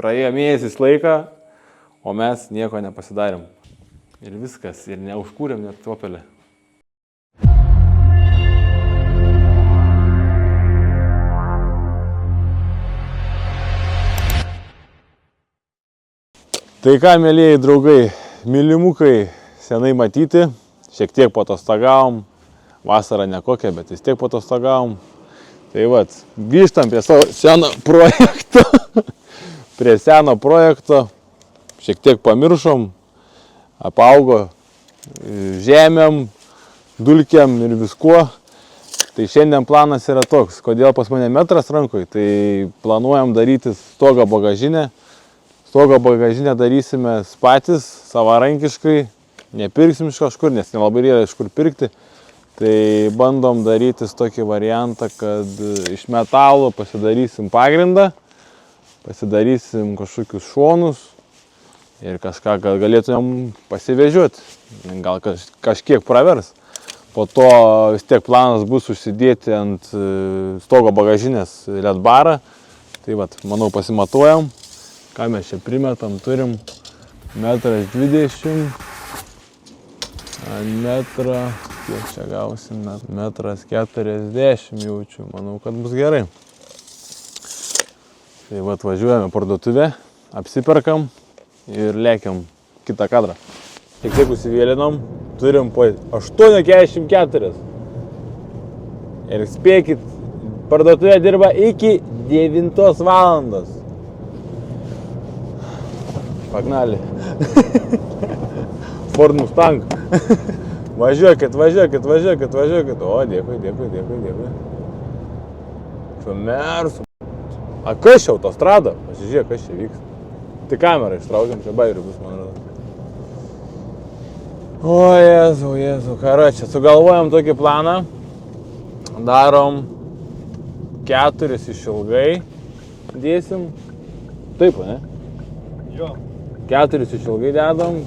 Praėjo mėnesis laiką, o mes nieko nepasidarėm. Ir viskas, ir neužkūrėm net topelę. Tai ką, mėlyjei draugai, mylimukai, senai matyti, šiek tiek patostagavom, vasara nekokia, bet vis tiek patostagavom. Tai vat, grįžtam prie savo seno projekto, šiek tiek pamiršom, apaugo žemėm, dulkiam ir viskuo. Tai šiandien planas yra toks, kodėl pas mane metras rankoj, tai planuojam daryti stogą bagažinę. Stogo bagažinę darysime patys, savarankiškai, nepirksim iš kažkur, nes nelabai yra iš kur pirkti. Tai bandom darytis tokį variantą, kad iš metalų pasidarysim pagrindą, pasidarysim kažkokius šonus ir kažką galėtumėm pasivežiuoti, gal kažkiek pravers. Po to vis tiek planas bus užsidėti ant stogo bagažinės LED barą. Tai vat, manau, pasimatuojam. Ką mes čia primetam, turim 1,20 m, metrą, kiek čia gausim, 1,40 m jaučiu, manau, kad bus gerai. Tai vat važiuojame parduotuvę, apsiperkam ir lėkiam kitą kadrą. Tik tiek užsivėlinom, turim po 8,44 ir spėkit, parduotuvė dirba iki 9 valandos. Pagnali. Ford Mustang. Važiuokit. O, dėkui. Sumersu. A, kas čia autostrada? Pasižiūrėk, kas čia vyks. Tai kamerą ištraukiam, čia bairių bus, man rodo. O, Jėzau. Karočią, sugalvojam tokį planą. Darom 4 išilgai. Dėsim. Taip, ne? Jo. 4 išilgai dedam,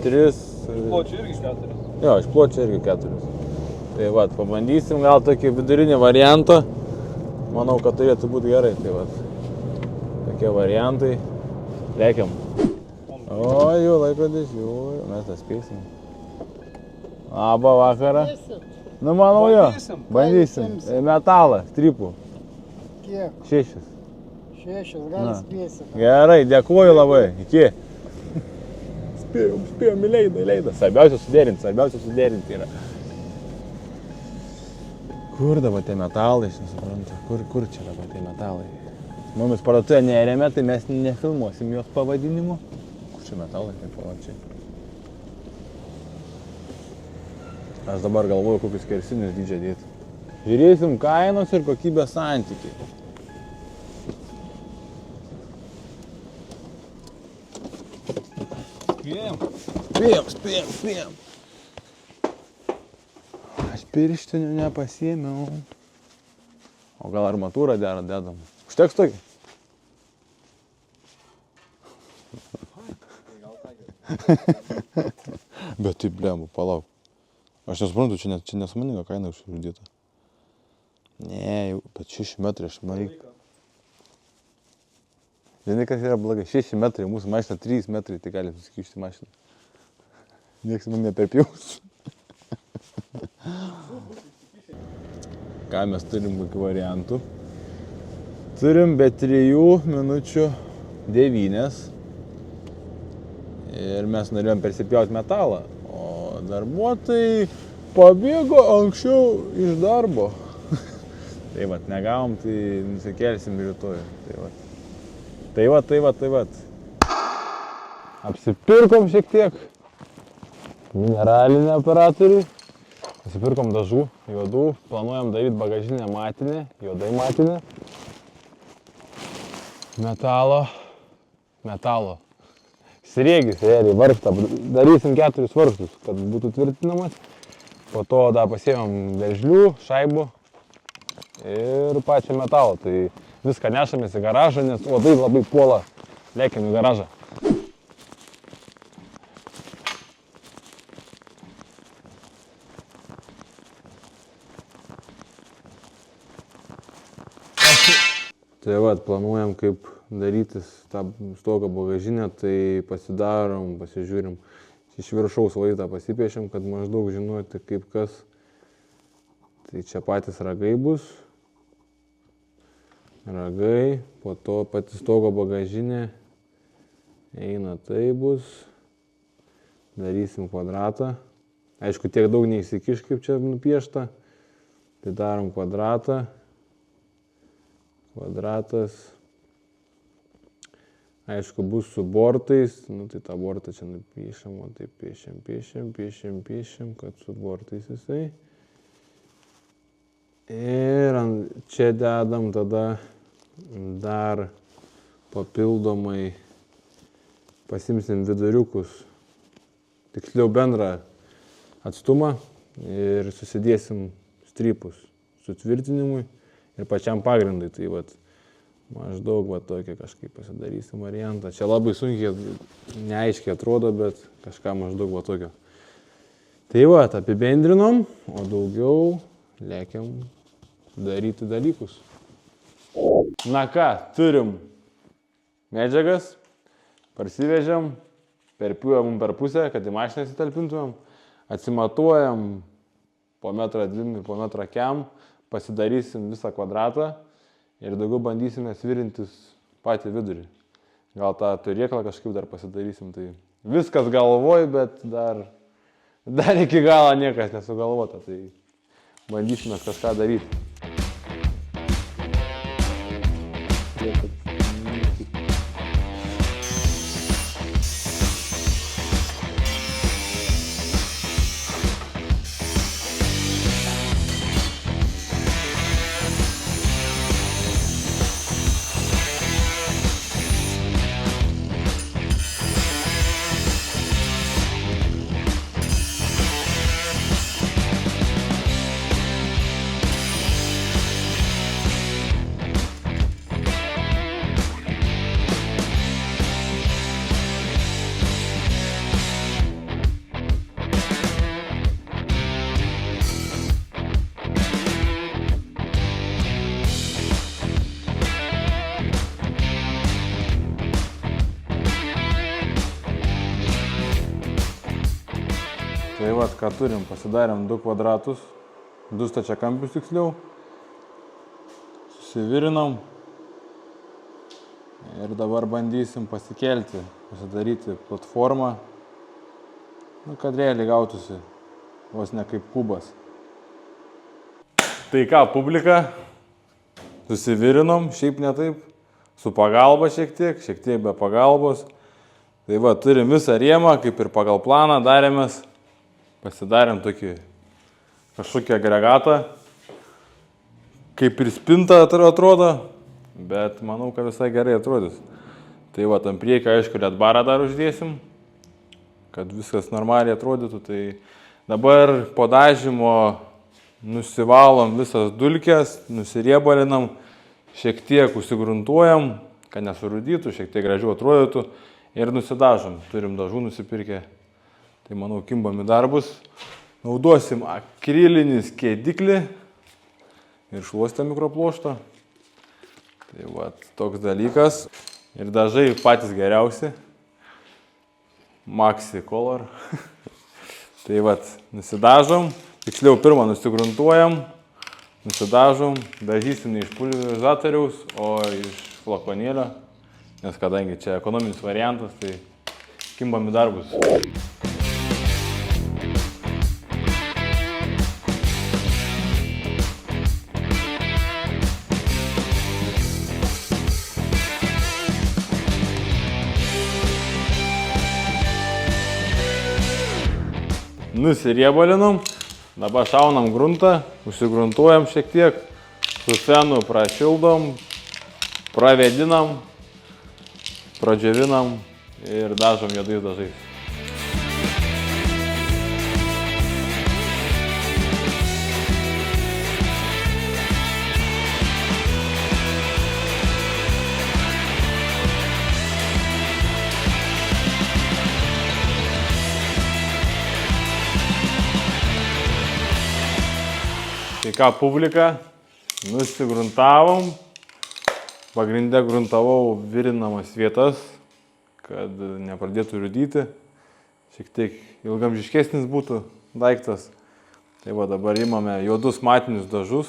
3... Pločio irgi 4. Jo, iš pločio irgi 4. Tai vat, pabandysim gal tokį vidurinį variantą. Manau, kad turėtų būti gerai. Tai vat, tokie variantai. Lėkiam. O, jų laikrodis, mes tą spėsim. Labą vakarą. Nu, manau, jo. Bandysim. Metalą, strypų. Kiek? 6. 6, gal spėsim. Gerai, dėkuoju labai. Iki. Spėjom, įleida. Svarbiausia suderinti yra. Kur dabar tie metalai, aš nesuprantu. Kur čia dabar tie metalai? Mumis parduotuvė neremia, tai mes nefilmuosim jos pavadinimu. Kur čia metalai, kaip palačiai? Aš dabar galvoju, kokius kersinius dydžią dėti. Žiūrėsim kainos ir kokybės santykiai. Spėjom. Aš pirštinių nepasiėmiau. O gal armatūrą dedam? Užteks tokį? Bet taip, blembu, palauk. Aš nesuprantu, čia nesąmoninga kaina užsidėta. Ne, jau, bet 6 metrai, aš man reikia. Žinai, kas yra blogai, 6 metrai, mūsų mašina 3 metrai, tai gali susikišti mašiną. Niekas man neperpjaus. Ką mes turim kokių variantų? Turim be 3 minučių 9. Ir mes norėjom persipjauti metalą. O darbuotojai pabėgo anksčiau iš darbo. Tai vat, negavom, tai nusikelsim rytoj. Tai vat. Apsipirkom šiek tiek. Mineralinį operatorių. Apsipirkom dažų, juodų. Planuojam daryti bagažinę matinę, juodai matinę. Metalo. Sriegis, vargta. Darysim 4 varžtus, kad būtų tvirtinamas. Po to dar pasiėmėm veržlių, šaibų ir pačią metalo. Tai viską nešamės į garažą, nes uodai labai puola. Lėkiam į garažą. Tai vat, planuojam kaip darytis tą stogą bagažinę, tai pasidarom, pasižiūrim, iš viršaus vaizdą pasipiešiam, kad maždaug žinoti kaip kas. Tai čia patys ragai bus. Ragai, po to pati stogo bagažinė. Eina tai bus. Darysim kvadratą. Aišku, tiek daug neįsikiš, kaip čia nupiešta. Tai darom kvadratą. Kvadratas. Aišku, bus su bortais. Nu, tai tą bortą čia nupiešam, o taip piešiam, kad su bortais jisai. Ir čia dedam tada dar papildomai pasimsim viduriukus, tiksliau bendrą atstumą ir susidėsim strypus sutvirtinimui ir pačiam pagrindui. Tai vat, maždaug va tokį kažkaip pasidarysim variantą. Čia labai sunkiai, neaiškiai atrodo, bet kažką maždaug va tokio. Tai va, apibendrinom, o daugiau lėkiam daryti dalykus. Na ką, turim medžiagas, parsivežiam, perpjūvam per pusę, kad į mašiną įsitalpintumėm, atsimatuojam po metrą dvim, po metrą kem, pasidarysim visą kvadratą ir daugiau bandysime svirintis patį vidurį. Gal tą turėklą kažkaip dar pasidarysim, tai viskas galvoj, bet dar iki galo niekas nesugalvota, tai bandysime kažką daryti. Tai vat, ką turim, pasidarėm 2 kvadratus, 2 stačiakampius tiksliau, susivirinam ir dabar bandysim pasikelti, pasidaryti platformą, kad realiai gautųsi vos ne kaip kubas. Tai ką, publika, susivirinom, šiaip ne taip, su pagalba šiek tiek be pagalbos. Tai va, turim visą rėmą, kaip ir pagal planą darėmės. Pasidarėm tokį kažkokį agregatą, kaip ir spinta atrodo, bet manau, kad visai gerai atrodys. Tai va, tam priekį, aišku, LED barą dar uždėsim, kad viskas normaliai atrodytų. Tai dabar po dažymo nusivalom visas dulkes, nusiriebalinam, šiek tiek užsigruntuojam, kad nesurūdytų, šiek tiek gražiau atrodytų ir nusidažom. Turim dažų nusipirkę. Tai manau, kimbam į darbus, naudosim akrilinį skėdiklį ir šluostę mikroploštą. Tai va, toks dalykas. Ir dažai patys geriausi. Maxi Color. Tai va, nusidažom, tiksliau pirmą nusigruntuojam, nusidažom, dažysim ne iš pulverizatoriaus, o iš flakonėlio, nes kadangi čia ekonominis variantas, tai kimbam į darbus. Nusiriebalinom, dabar šaunam gruntą, užsigruntuojam šiek tiek, su fenu prašildom, pravedinam, pradžiovinam ir dažom juodais dažais. Tai ką, publika, nusigruntavom, pagrinde gruntavau virinamas vietas, kad nepradėtų rūdyti. Šiek tiek ilgamžiškesnis būtų daiktas. Tai va dabar imame juodus matinius dažus.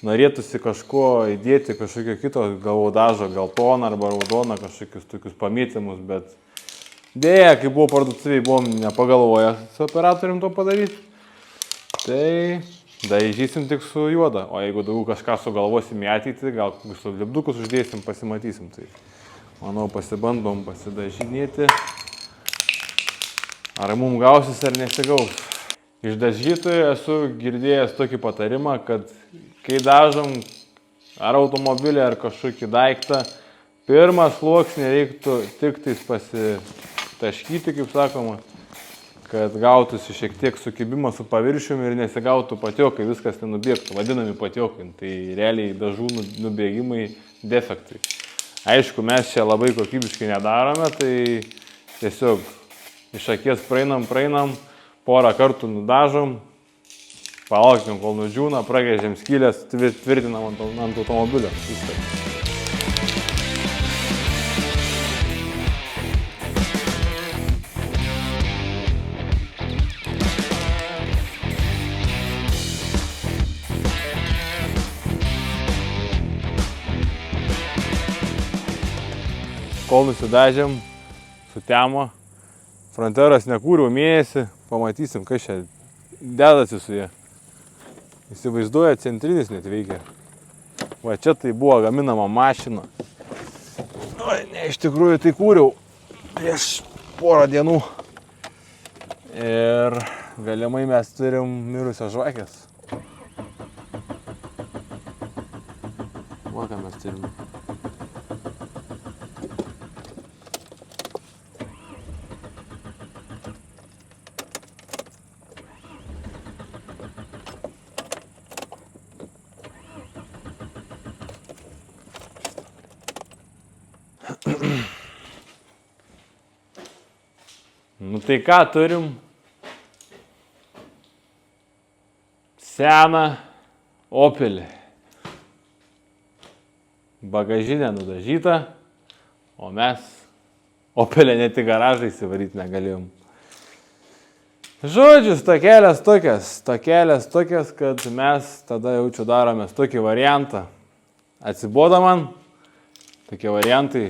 Norėtųsi kažko įdėti, kažkokio kito, galvo dažo, geltoną arba raudoną, kažkokius tokius pamėtymus, bet dėja, kai buvo parduotuviai, buvom nepagalvoję su operatorium to padaryti. Tai dažysim tik su juoda, o jeigu daugiau kažką sugalvosim į ateitį, gal su lipdukus uždėsim, pasimatysim. Tai manau, pasibandom pasidažinėti. Ar mums gausis ar nesigaus. Iš dažytojų esu girdėjęs tokį patarimą, kad kai dažom ar automobilį, ar kažkokį daiktą, pirmą sluoksnį reiktų tik tais pasitaškyti, kaip sakoma, kad gautųsi šiek tiek sukibimas su paviršiumi ir nesigautų patiokai, viskas nenubėgtų, vadinami patiokai. Tai realiai dažų nubėgimai defektai. Aišku, mes čia labai kokybiškai nedarome, tai tiesiog iš akies praeinam, porą kartų nudažom, palauksim, kol nudžiūna, pragrėžiam skylės, tvirtinam ant automobilio. Viskas. Kol nusidažėm, sutemo, fronteras nekūriau mėnesį, pamatysim, kas čia dedasi su jie. Įsivaizduoja, centrinis net veikia. Va čia tai buvo gaminama mašina. Oi, ne, iš tikrųjų tai kūriau prieš porą dienų. Ir galimai mes turim mirusios žvakės. Va ką mes turim. Nu tai ką turim? Seną Opelį. Bagažinė nudažyta, o mes Opelę net į garažą įsivaryti negalėjom. Žodžiu, tokelės tokias, kad mes tada jaučiu daromės tokį variantą. Atsibodo man, tokie variantai,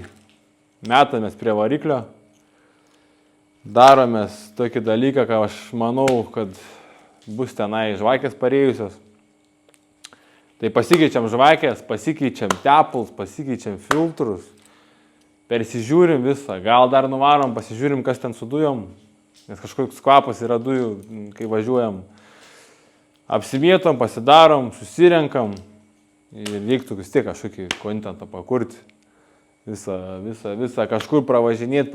metamės prie variklio. Daromės tokį dalyką, ką aš manau, kad bus tenai žvakės parėjusios. Tai pasikeičiam žvakės, pasikeičiam tepalus, pasikeičiam filtrus, persižiūrim visą, gal dar nuvarom, pasižiūrim, kas ten su dujom, nes kažkoks kvapas yra dujų, kai važiuojam. Apsimėtom, pasidarom, susirenkam ir reiktų vis tiek kažkokį kontentą pakurti. Visą kažkur pavažinėti,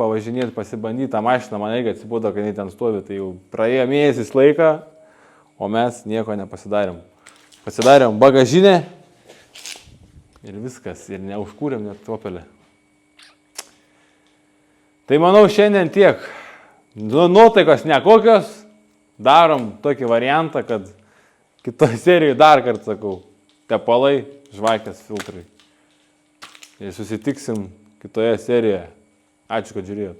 pasibandyti tą mašiną, man irgi atsibodo, kad jinai ten stovi, tai jau praėjo mėnesis laiką, o mes nieko nepasidarėm. Pasidarėm bagažinę ir viskas, ir neužkūrėm net Opelę. Tai manau šiandien tiek. Nuotaikos nekokios, darom tokį variantą, kad kitoje serijoje dar kartą sakau, tepalai, žvakės, filtrai. Ir susitiksim kitoje serijoje. Ačiū, kad žiūrėjot.